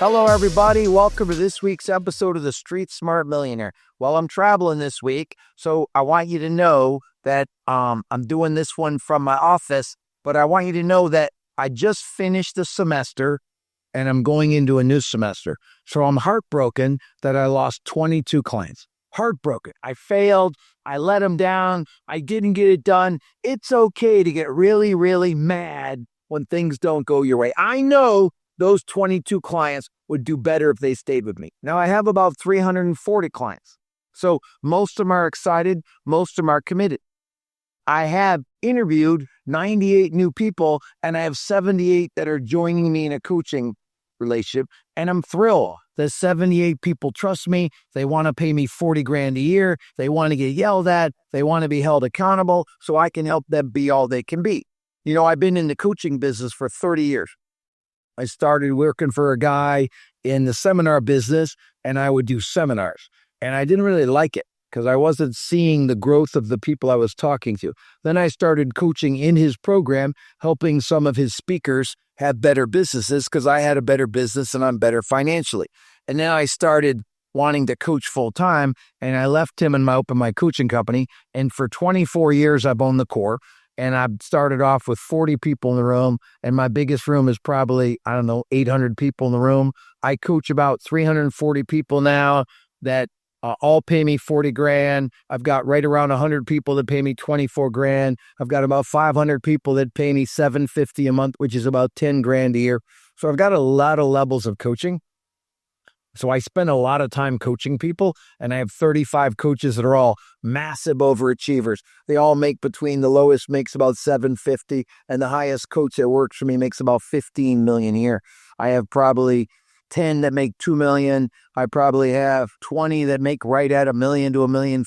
Hello, everybody. Welcome to this week's episode of the Street Smart Millionaire. Well, I'm traveling this week, so I want you to know that I'm doing this one from my office, but I want you to know that I just finished the semester and I'm going into a new semester. So I'm heartbroken that I lost 22 clients. Heartbroken. I failed. I let them down. I didn't get it done. It's okay to get really, really mad when things don't go your way. I know those 22 clients would do better if they stayed with me. Now, I have about 340 clients. So most of them are excited. Most of them are committed. I have interviewed 98 new people, and I have 78 that are joining me in a coaching relationship, and I'm thrilled. The 78 people trust me. They want to pay me 40 grand a year. They want to get yelled at. They want to be held accountable so I can help them be all they can be. You know, I've been in the coaching business for 30 years. I started working for a guy in the seminar business, and I would do seminars. And I didn't really like it because I wasn't seeing the growth of the people I was talking to. Then I started coaching in his program, helping some of his speakers have better businesses because I had a better business and I'm better financially. And now I started wanting to coach full time, and I left him and opened my coaching company. And for 24 years, I've owned the core. And I've started off with 40 people in the room, and my biggest room is probably, 800 people in the room. I coach about 340 people now that all pay me 40 grand. I've got right around 100 people that pay me 24 grand. I've got about 500 people that pay me $750 a month, which is about 10 grand a year. So I've got a lot of levels of coaching. So I spend a lot of time coaching people, and I have 35 coaches that are all massive overachievers. They all make between the lowest makes about $750, and the highest coach that works for me makes about $15 million a year. I have probably 10 that make $2 million. I probably have 20 that make right at $1 million to $1.5 million.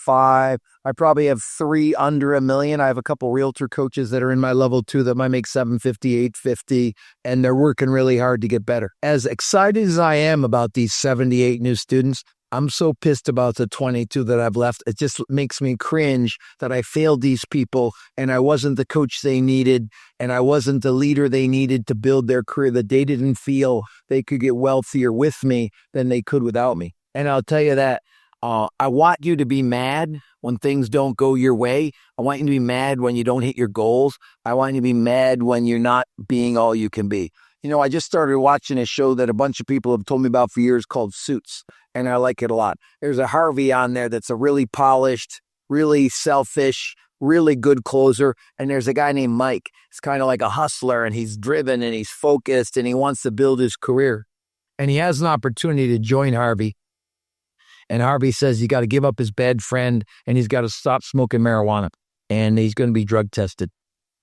I probably have 3 under $1 million. I have a couple realtor coaches that are in my level 2 that might make $750, $850, and they're working really hard to get better. As excited as I am about these 78 new students, I'm so pissed about the 22 that I've left. It just makes me cringe that I failed these people and I wasn't the coach they needed and I wasn't the leader they needed to build their career, that they didn't feel they could get wealthier with me than they could without me. And I'll tell you that I want you to be mad when things don't go your way. I want you to be mad when you don't hit your goals. I want you to be mad when you're not being all you can be. You know, I just started watching a show that a bunch of people have told me about for years called Suits, and I like it a lot. There's a Harvey on there that's a really polished, really selfish, really good closer, and there's a guy named Mike. He's kind of like a hustler, and he's driven, and he's focused, and he wants to build his career. And he has an opportunity to join Harvey, and Harvey says he got to give up his bad friend, and he's got to stop smoking marijuana, and he's going to be drug tested.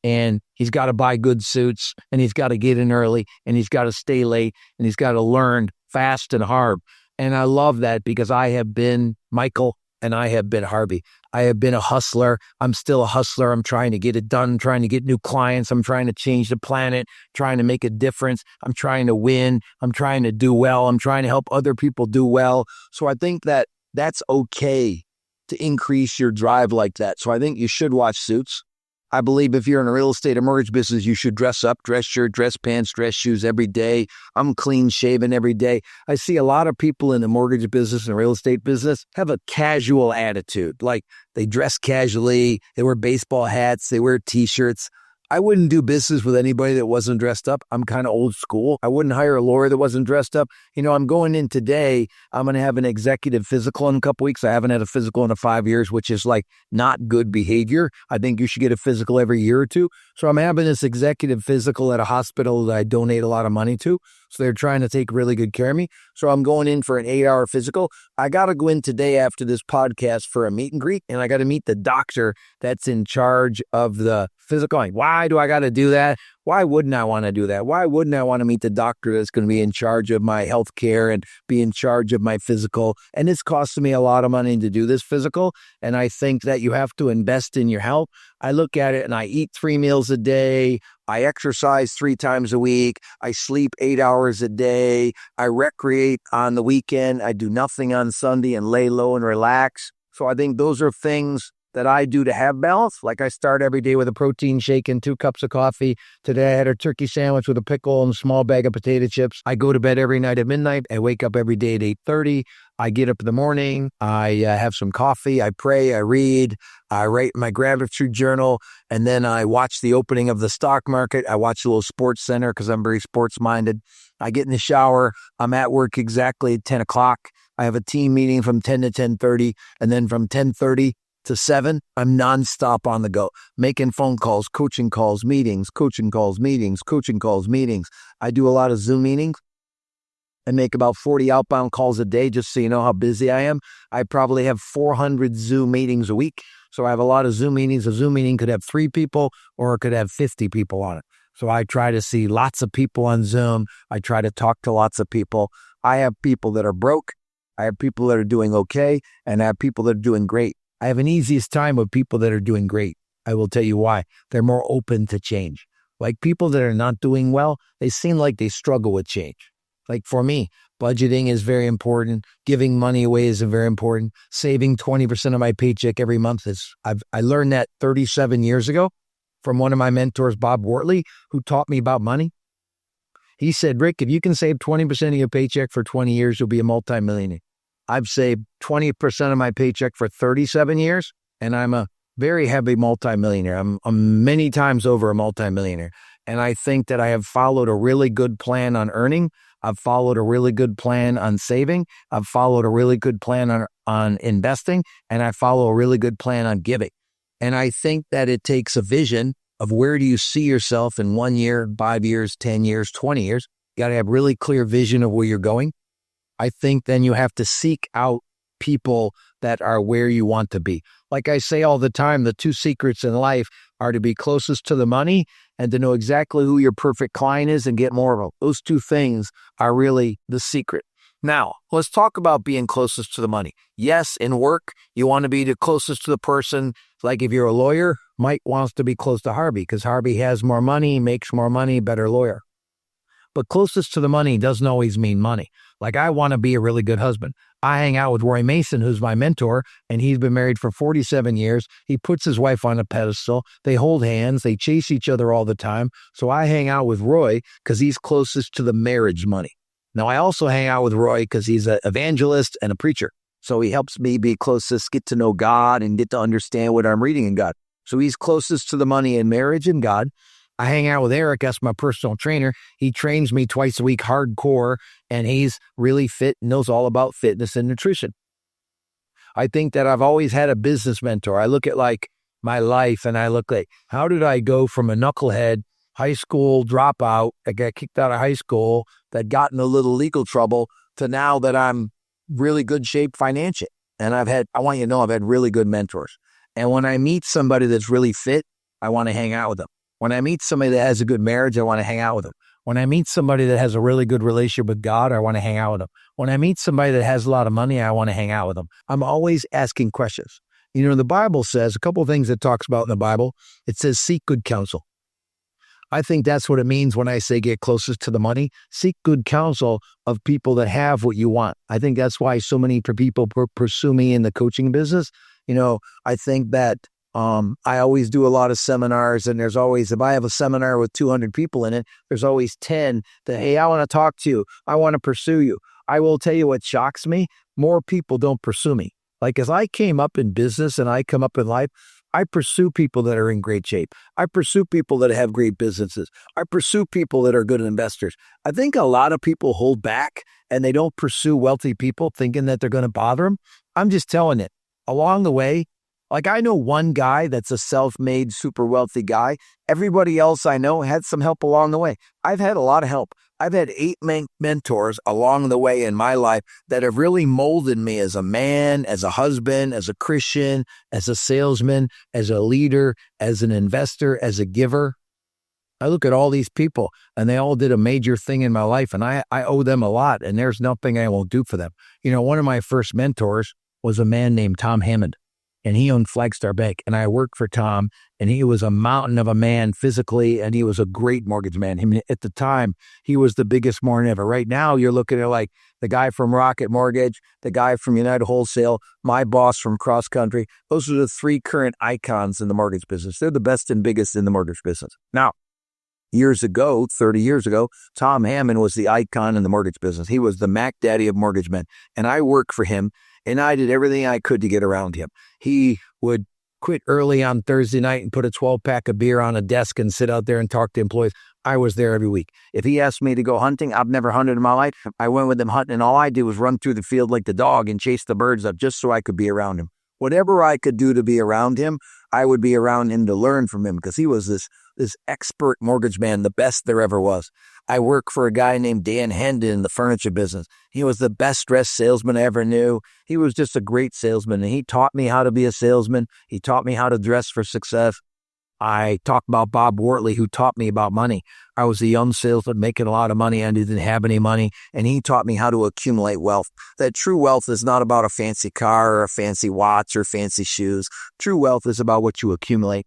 And he's got to buy good suits, and he's got to get in early, and he's got to stay late, and he's got to learn fast and hard. And I love that because I have been Michael and I have been Harvey. I have been a hustler. I'm still a hustler. I'm trying to get it done, trying to get new clients. I'm trying to change the planet, trying to make a difference. I'm trying to win. I'm trying to do well. I'm trying to help other people do well. So I think that that's okay to increase your drive like that. So I think you should watch Suits. I believe if you're in a real estate or mortgage business, you should dress up, dress shirt, dress pants, dress shoes every day. I'm clean shaven every day. I see a lot of people in the mortgage business and real estate business have a casual attitude. Like they dress casually, they wear baseball hats, they wear t-shirts. I wouldn't do business with anybody that wasn't dressed up. I'm kind of old school. I wouldn't hire a lawyer that wasn't dressed up. You know, I'm going in today. I'm going to have an executive physical in a couple weeks. I haven't had a physical in 5 years, which is like not good behavior. I think you should get a physical every year or two. So I'm having this executive physical at a hospital that I donate a lot of money to. So they're trying to take really good care of me. So I'm going in for an 8-hour physical. I got to go in today after this podcast for a meet and greet, and I got to meet the doctor that's in charge of the physical. Like, why do I got to do that? Why wouldn't I want to do that? Why wouldn't I want to meet the doctor that's going to be in charge of my health care and be in charge of my physical? And it's costing me a lot of money to do this physical. And I think that you have to invest in your health. I look at it and I eat 3 meals a day. I exercise 3 times a week. I sleep 8 hours a day. I recreate on the weekend. I do nothing on Sunday and lay low and relax. So I think those are things that I do to have balance. Like I start every day with a protein shake and 2 cups of coffee. Today I had a turkey sandwich with a pickle and a small bag of potato chips. I go to bed every night at midnight. I wake up every day at 8:30. I get up in the morning. I have some coffee. I pray. I read. I write my gratitude journal. And then I watch the opening of the stock market. I watch a little Sports Center because I'm very sports minded. I get in the shower. I'm at work exactly at 10 o'clock. I have a team meeting from 10 to 10:30. And then from 10:30 to 7, I'm nonstop on the go, making phone calls, coaching calls, meetings, coaching calls, meetings, coaching calls, meetings. I do a lot of Zoom meetings. I make about 40 outbound calls a day, just so you know how busy I am. I probably have 400 Zoom meetings a week. So I have a lot of Zoom meetings. A Zoom meeting could have 3 people or it could have 50 people on it. So I try to see lots of people on Zoom. I try to talk to lots of people. I have people that are broke. I have people that are doing okay. And I have people that are doing great. I have an easiest time with people that are doing great. I will tell you why. They're more open to change. Like people that are not doing well, they seem like they struggle with change. Like for me, budgeting is very important. Giving money away is very important. Saving 20% of my paycheck every month is, I learned that 37 years ago from one of my mentors, Bob Wortley, who taught me about money. He said, Rick, if you can save 20% of your paycheck for 20 years, you'll be a multimillionaire. I've saved 20% of my paycheck for 37 years, and I'm a very heavy multimillionaire. I'm many times over a multimillionaire. And I think that I have followed a really good plan on earning. I've followed a really good plan on saving. I've followed a really good plan on investing. And I follow a really good plan on giving. And I think that it takes a vision of where do you see yourself in 1 year, 5 years, 10 years, 20 years. You got to have really clear vision of where you're going. I think then you have to seek out people that are where you want to be. Like I say all the time, the 2 secrets in life are to be closest to the money and to know exactly who your perfect client is and get more of them. Those 2 things are really the secret. Now, let's talk about being closest to the money. Yes, in work, you want to be the closest to the person. Like if you're a lawyer, Mike wants to be close to Harvey because Harvey has more money, makes more money, better lawyer. But closest to the money doesn't always mean money. Like I want to be a really good husband. I hang out with Roy Mason, who's my mentor, and he's been married for 47 years. He puts his wife on a pedestal. They hold hands. They chase each other all the time. So I hang out with Roy because he's closest to the marriage money. Now, I also hang out with Roy because he's an evangelist and a preacher. So he helps me be closest, get to know God and get to understand what I'm reading in God. So he's closest to the money in marriage and God. I hang out with Eric, that's my personal trainer. He trains me twice a week, hardcore, and he's really fit, knows all about fitness and nutrition. I think that I've always had a business mentor. I look at like my life and I look like, how did I go from a knucklehead, high school dropout, that got kicked out of high school, that got in a little legal trouble, to now that I'm really good shape financially. And I want you to know I've had really good mentors. And when I meet somebody that's really fit, I want to hang out with them. When I meet somebody that has a good marriage, I want to hang out with them. When I meet somebody that has a really good relationship with God, I want to hang out with them. When I meet somebody that has a lot of money, I want to hang out with them. I'm always asking questions. You know, the Bible says a couple of things it talks about in the Bible. It says, seek good counsel. I think that's what it means when I say get closest to the money. Seek good counsel of people that have what you want. I think that's why so many people pursue me in the coaching business. You know, I think that I always do a lot of seminars, and there's always, if I have a seminar with 200 people in it, there's always 10 that, hey, I want to talk to you. I want to pursue you. I will tell you what shocks me. More people don't pursue me. Like as I came up in business and I come up in life, I pursue people that are in great shape. I pursue people that have great businesses. I pursue people that are good investors. I think a lot of people hold back and they don't pursue wealthy people thinking that they're going to bother them. I'm just telling you, along the way, like I know one guy that's a self-made, super wealthy guy. Everybody else I know had some help along the way. I've had a lot of help. I've had 8 mentors along the way in my life that have really molded me as a man, as a husband, as a Christian, as a salesman, as a leader, as an investor, as a giver. I look at all these people and they all did a major thing in my life, and I owe them a lot, and there's nothing I won't do for them. You know, one of my first mentors was a man named Tom Hammond. and he owned Flagstar Bank. And I worked for Tom, and he was a mountain of a man physically, and he was a great mortgage man. I mean, at the time, he was the biggest mortgage ever. Right now, you're looking at like the guy from Rocket Mortgage, the guy from United Wholesale, my boss from Cross Country. Those are the three current icons in the mortgage business. They're the best and biggest in the mortgage business. Now, years ago, 30 years ago, Tom Hammond was the icon in the mortgage business. He was the Mac Daddy of mortgage men. And I worked for him, and I did everything I could to get around him. He would quit early on Thursday night and put a 12-pack of beer on a desk and sit out there and talk to employees. I was there every week. If he asked me to go hunting, I've never hunted in my life. I went with him hunting, and all I did was run through the field like the dog and chase the birds up just so I could be around him. Whatever I could do to be around him, I would be around him to learn from him, because he was this expert mortgage man, the best there ever was. I worked for a guy named Dan Hendon in the furniture business. He was the best dressed salesman I ever knew. He was just a great salesman, and he taught me how to be a salesman. He taught me how to dress for success. I talked about Bob Wortley, who taught me about money. I was a young salesman making a lot of money. I didn't have any money, and he taught me how to accumulate wealth. That true wealth is not about a fancy car or a fancy watch or fancy shoes. True wealth is about what you accumulate.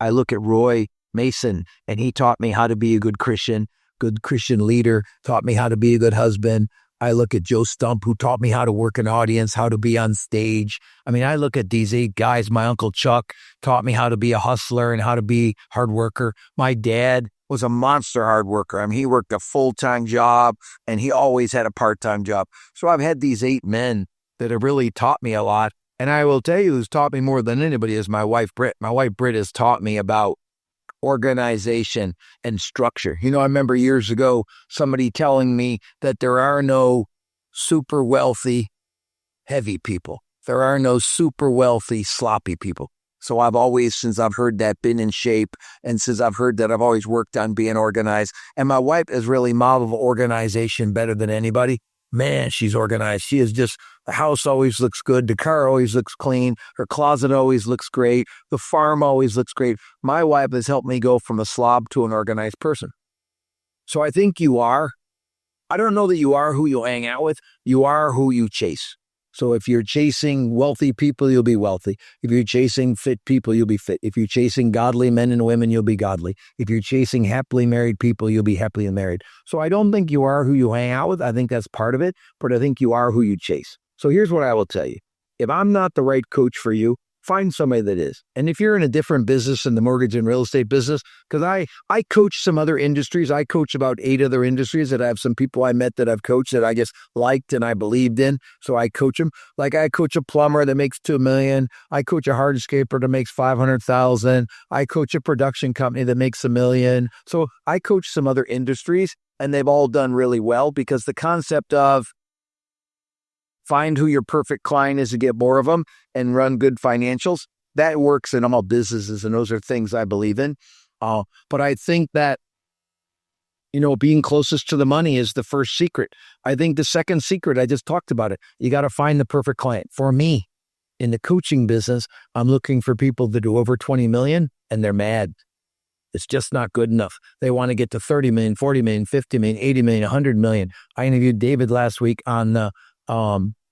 I look at Roy Mason, and he taught me how to be a good Christian leader, taught me how to be a good husband. I look at Joe Stump, who taught me how to work an audience, how to be on stage. I mean, I look at these 8 guys. My Uncle Chuck taught me how to be a hustler and how to be a hard worker. My dad was a monster hard worker. I mean, he worked a full-time job, and he always had a part-time job. So I've had these 8 men that have really taught me a lot. And I will tell you, who's taught me more than anybody is my wife, Britt. My wife, Britt, has taught me about organization and structure. You know, I remember years ago somebody telling me that there are no super wealthy, heavy people. There are no super wealthy, sloppy people. So I've always, since I've heard that, been in shape. And since I've heard that, I've always worked on being organized. And my wife is really modeled organization better than anybody. Man, she's organized. She is just, the house always looks good. The car always looks clean. Her closet always looks great. The farm always looks great. My wife has helped me go from a slob to an organized person. So I think I don't know that you are who you hang out with. You are who you chase. So if you're chasing wealthy people, you'll be wealthy. If you're chasing fit people, you'll be fit. If you're chasing godly men and women, you'll be godly. If you're chasing happily married people, you'll be happily married. So I don't think you are who you hang out with. I think that's part of it, but I think you are who you chase. So here's what I will tell you. If I'm not the right coach for you, find somebody that is. And if you're in a different business in the mortgage and real estate business, because I coach some other industries. I coach about 8 other industries that I have some people I met that I've coached that I just liked and I believed in. So I coach them. Like I coach a plumber that makes $2 million. I coach a hardscaper that makes $500,000. I coach a production company that makes $1 million. So I coach some other industries, and they've all done really well, because the concept of find who your perfect client is to get more of them and run good financials, that works in all businesses, and those are things I believe in. But I think that, being closest to the money is the first secret. I think the second secret, I just talked about it. You got to find the perfect client. For me, in the coaching business, I'm looking for people that do over 20 million, and they're mad. It's just not good enough. They want to get to 30 million, 40 million, 50 million, 80 million, 100 million. I interviewed David last week on the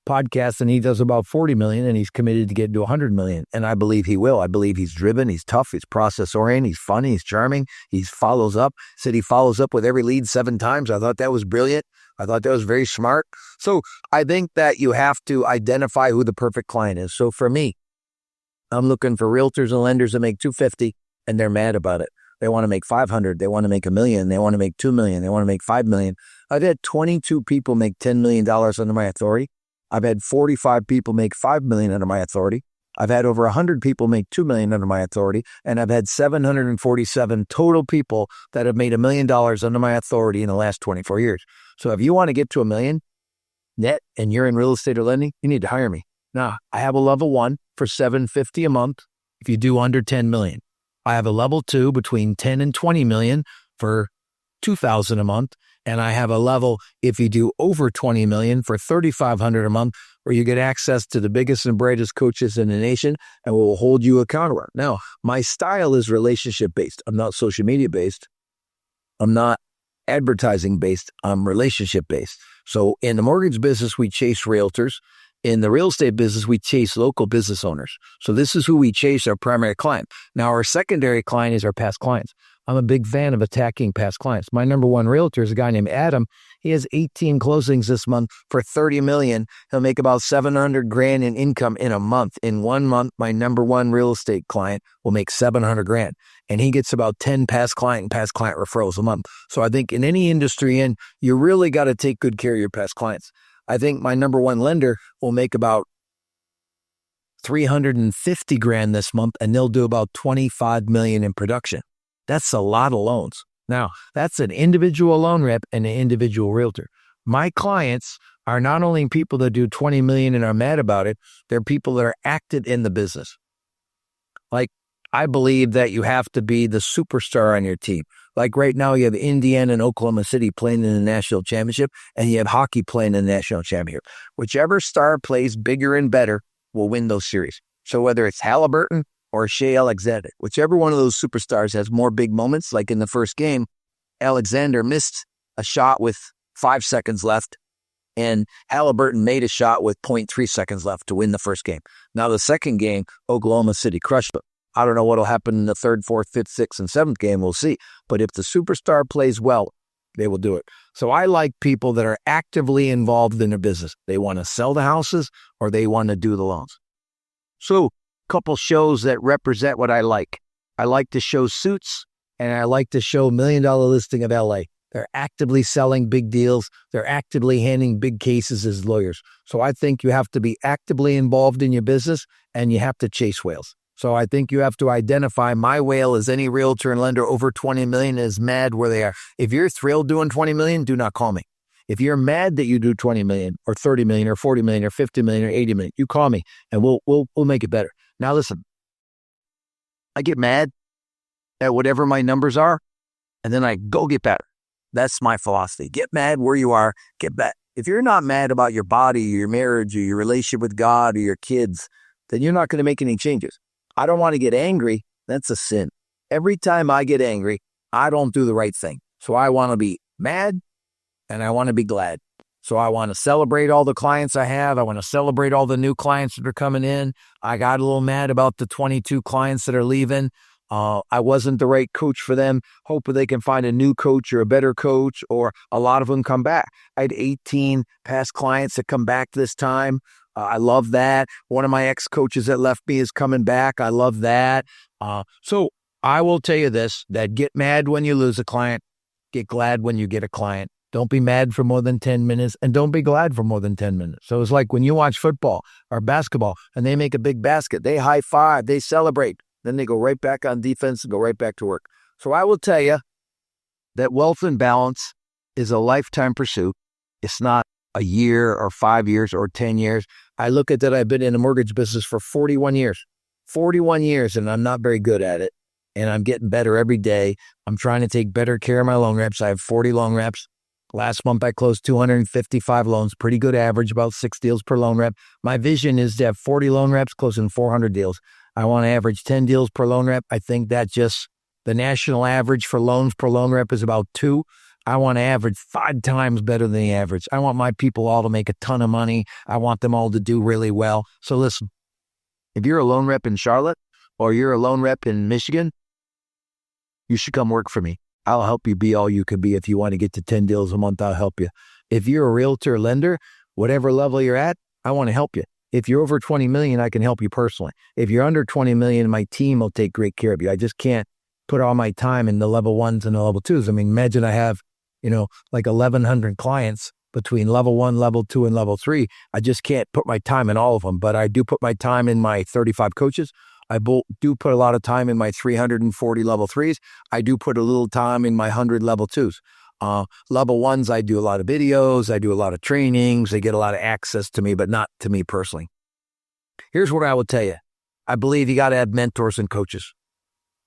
podcast, and he does about 40 million, and he's committed to get to 100 million. And I believe he will. I believe he's driven, he's tough, he's process oriented, he's funny, he's charming, he follows up. Said he follows up with every lead 7 times. I thought that was brilliant. I thought that was very smart. So I think that you have to identify who the perfect client is. So for me, I'm looking for realtors and lenders that make 250, and they're mad about it. They want to make 500. They want to make $1 million. They want to make $2 million. They want to make $5 million. I've had 22 people make $10 million under my authority. I've had 45 people make $5 million under my authority. I've had over 100 people make $2 million under my authority. And I've had 747 total people that have made $1 million under my authority in the last 24 years. So if you want to get to $1 million net and you're in real estate or lending, you need to hire me. Now, I have a level 1 for $750 a month if you do under 10 million. I have a level 2 between 10 and 20 million for $2,000 a month. And I have a level, if you do over 20 million, for $3,500 a month, where you get access to the biggest and brightest coaches in the nation, and we'll hold you accountable. Now, my style is relationship-based. I'm not social media-based. I'm not advertising-based. I'm relationship-based. So in the mortgage business, we chase realtors. In the real estate business, we chase local business owners. So this is who we chase, our primary client. Now, our secondary client is our past clients. I'm a big fan of attacking past clients. My number one realtor is a guy named Adam. He has 18 closings this month for $30 million. He'll make about $700,000 in income in a month. In 1 month, my number one real estate client will make $700,000. And he gets about 10 past client referrals a month. So I think in any industry, you really got to take good care of your past clients. I think my number one lender will make about $350,000 this month, and they'll do about $25 million in production. That's a lot of loans. Now, that's an individual loan rep and an individual realtor. My clients are not only people that do $20 million and are mad about it, they're people that are active in the business. Like, I believe that you have to be the superstar on your team. Like right now, you have Indiana and Oklahoma City playing in the national championship, and you have hockey playing in the national championship. Whichever star plays bigger and better will win those series. So whether it's Halliburton or Shea Alexander, whichever one of those superstars has more big moments, like in the first game, Alexander missed a shot with 5 seconds left, and Halliburton made a shot with 0.3 seconds left to win the first game. Now, the second game, Oklahoma City crushed them. I don't know what will happen in the third, fourth, fifth, sixth, and seventh game. We'll see. But if the superstar plays well, they will do it. So I like people that are actively involved in their business. They want to sell the houses or they want to do the loans. So a couple shows that represent what I like. I like to show Suits, and I like to show $1 Million Listing of LA. They're actively selling big deals. They're actively handling big cases as lawyers. So I think you have to be actively involved in your business, and you have to chase whales. So I think you have to identify my whale as any realtor and lender over 20 million is mad where they are. If you're thrilled doing 20 million, do not call me. If you're mad that you do 20 million or 30 million or 40 million or 50 million or 80 million, you call me and we'll make it better. Now listen, I get mad at whatever my numbers are, and then I go get better. That's my philosophy. Get mad where you are, get better. If you're not mad about your body, your marriage, or your relationship with God or your kids, then you're not going to make any changes. I don't want to get angry. That's a sin. Every time I get angry, I don't do the right thing. So I want to be mad and I want to be glad. So I want to celebrate all the clients I have. I want to celebrate all the new clients that are coming in. I got a little mad about the 22 clients that are leaving. I wasn't the right coach for them. Hoping they can find a new coach or a better coach, or a lot of them come back. I had 18 past clients that come back this time. I love that. One of my ex-coaches that left me is coming back. I love that. So I will tell you this, that get mad when you lose a client, get glad when you get a client. Don't be mad for more than 10 minutes, and don't be glad for more than 10 minutes. So it's like when you watch football or basketball and they make a big basket, they high five, they celebrate. Then they go right back on defense and go right back to work. So I will tell you that wealth and balance is a lifetime pursuit. It's not a year or 5 years or 10 years. I look at that. I've been in the mortgage business for 41 years, and I'm not very good at it. And I'm getting better every day. I'm trying to take better care of my loan reps. I have 40 loan reps. Last month, I closed 255 loans, pretty good average, about 6 deals per loan rep. My vision is to have 40 loan reps closing 400 deals. I want to average 10 deals per loan rep. I think that just the national average for loans per loan rep is about 2. I want to average 5 times better than the average. I want my people all to make a ton of money. I want them all to do really well. So listen, if you're a loan rep in Charlotte or you're a loan rep in Michigan, you should come work for me. I'll help you be all you could be. If you want to get to 10 deals a month, I'll help you. If you're a realtor lender, whatever level you're at, I want to help you. If you're over 20 million, I can help you personally. If you're under 20 million, my team will take great care of you. I just can't put all my time in the level 1s and the level 2s. I mean, imagine I have, like 1,100 clients between level 1, level 2, and level 3. I just can't put my time in all of them, but I do put my time in my 35 coaches. I do put a lot of time in my 340 level 3s. I do put a little time in my 100 level 2s. Level 1s, I do a lot of videos. I do a lot of trainings. They get a lot of access to me, but not to me personally. Here's what I will tell you. I believe you got to have mentors and coaches.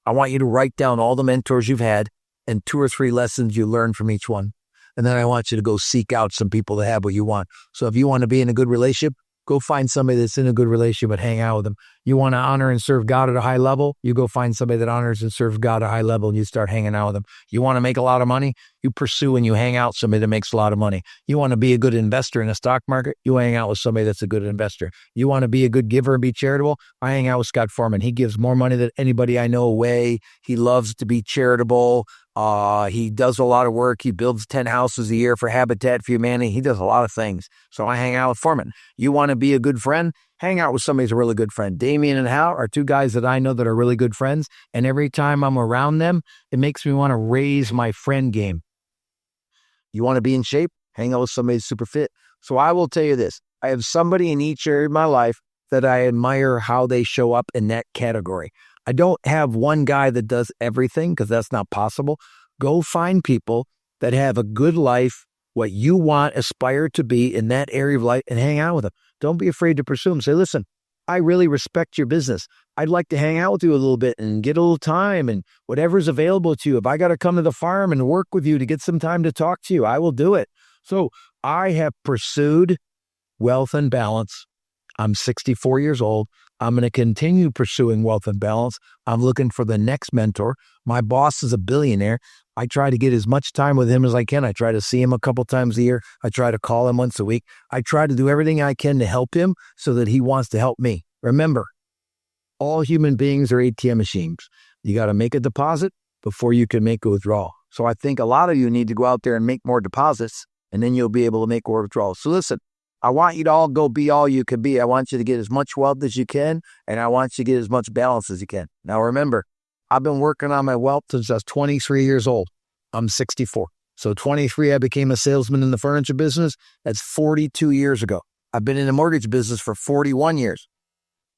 I want you to write down all the mentors you've had and 2 or 3 lessons you learned from each one. And then I want you to go seek out some people that have what you want. So if you want to be in a good relationship, go find somebody that's in a good relationship and hang out with them. You want to honor and serve God at a high level? You go find somebody that honors and serves God at a high level and you start hanging out with them. You want to make a lot of money? You pursue and you hang out with somebody that makes a lot of money. You want to be a good investor in the stock market? You hang out with somebody that's a good investor. You want to be a good giver and be charitable? I hang out with Scott Foreman. He gives more money than anybody I know away. He loves to be charitable. He does a lot of work. He builds 10 houses a year for Habitat for Humanity. He does a lot of things. So I hang out with Foreman. You want to be a good friend? Hang out with somebody who's a really good friend. Damien and Hal are two guys that I know that are really good friends. And every time I'm around them, it makes me want to raise my friend game. You want to be in shape? Hang out with somebody who's super fit. So I will tell you this. I have somebody in each area of my life that I admire how they show up in that category. I don't have one guy that does everything because that's not possible. Go find people that have a good life, what you want, aspire to be in that area of life, and hang out with them. Don't be afraid to pursue them. Say, listen, I really respect your business. I'd like to hang out with you a little bit and get a little time and whatever's available to you. If I got to come to the farm and work with you to get some time to talk to you, I will do it. So I have pursued wealth and balance. I'm 64 years old. I'm going to continue pursuing wealth and balance. I'm looking for the next mentor. My boss is a billionaire. I try to get as much time with him as I can. I try to see him a couple times a year. I try to call him once a week. I try to do everything I can to help him so that he wants to help me. Remember, all human beings are ATM machines. You got to make a deposit before you can make a withdrawal. So I think a lot of you need to go out there and make more deposits, and then you'll be able to make more withdrawals. So listen, I want you to all go be all you can be. I want you to get as much wealth as you can, and I want you to get as much balance as you can. Now remember, I've been working on my wealth since I was 23 years old. I'm 64. So 23, I became a salesman in the furniture business. That's 42 years ago. I've been in the mortgage business for 41 years.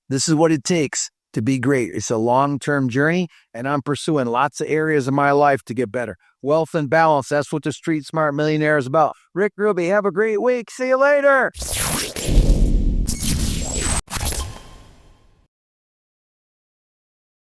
This is what it takes to be great. It's a long-term journey, and I'm pursuing lots of areas of my life to get better. Wealth and balance, that's what the Street Smart Millionaire is about. Rick Ruby, have a great week. See you later.